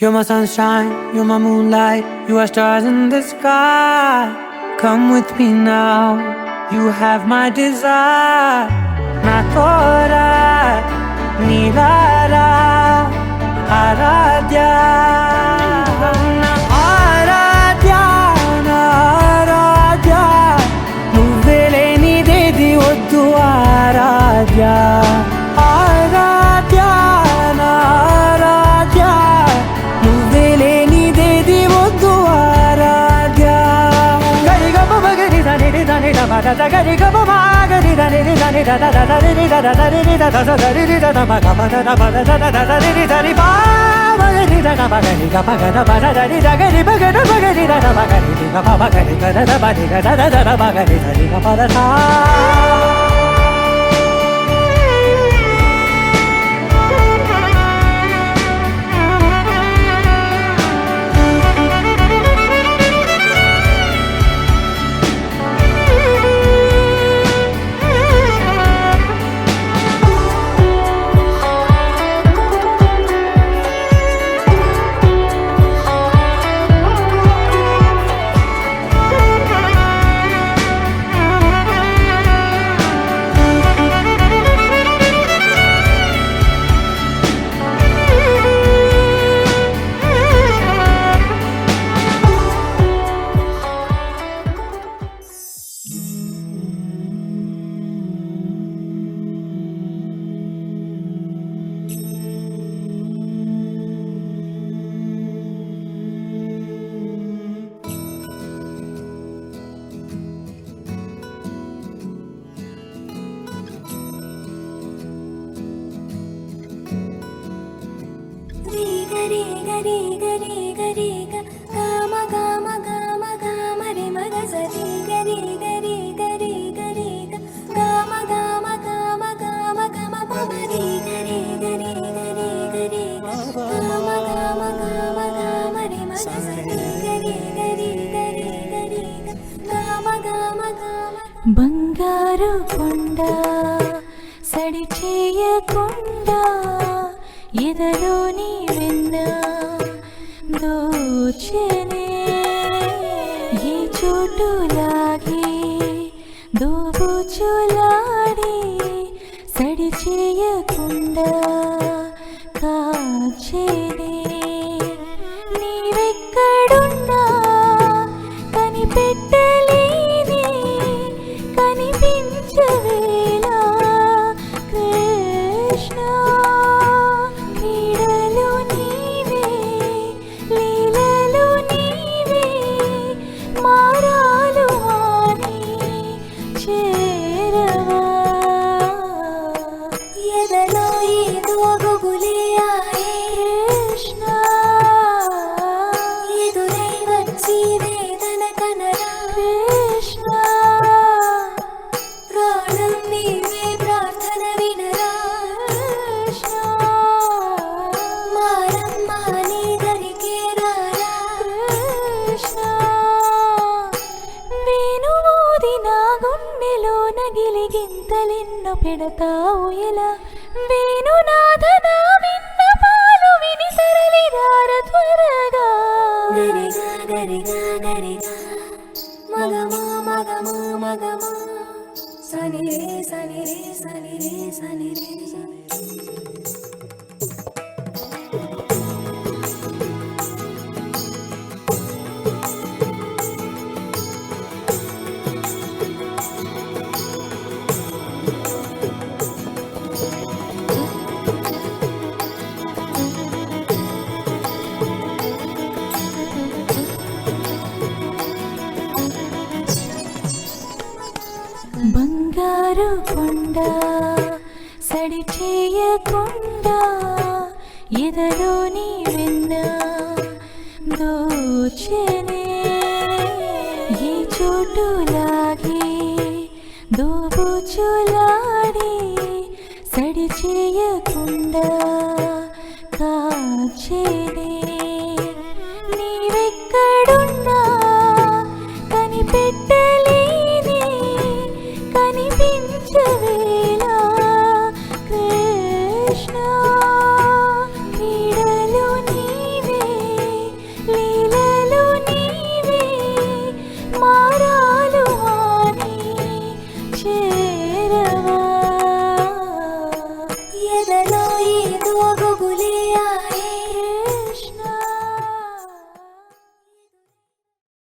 You're my sunshine, you're my moonlight, you are stars in the sky. Come with me now, you have my desire. Na tora, nilara, aradhya. Na aradhya, na aradhya. Nuvve lenidedi oddu aradhya. Aradhya, na aradhya. Nuvve lenidedi oddu aradhya. Gari ga ba gari da ni da ni da ba da gari ga ba gari da ni da ni da da da da ni da da da ni da da da ni da da ba ga ba da ba da da da ni da ni ba gari da ga ba gari ga ba ga da ba da ni da gari ba ga da ba gari da da ba gari ga ba ba gari ga da da ba ni ga da da da ba gari da ni ga ba da sa. గరి గరి గరి గరి గమ గమ గమ గమ రి మగ సరి గరి గరి గరి గరి గమ గమ గమ గమ గమ పమరి గరి గరి గరి గరి గమ గమ గమ గమ రి మగ సరి గరి గరి గరి గరి గమ గమ గమ బంగారు కొండ సడి చేయకుండా ఎదలోని వెన్న దోచనే ఈ చోటులాగే దోబుచులాడి సడి చేయకుండా కాచేనే నీవెక్కడున్నా కనిపెట్టలేని కనిపించవేలా కృష్ణ గిలిగింతలెన్నో పెడతావు ఎలా వేణునాథనా విన్న పాలు విని తరలిరార త్వరగా గరిగా గరిగా గరిగా మగమా మగమా మగమా సని రే సని రే సని రే సని రే బంగారు కొండ సడి చేయకుండా ఎదలోని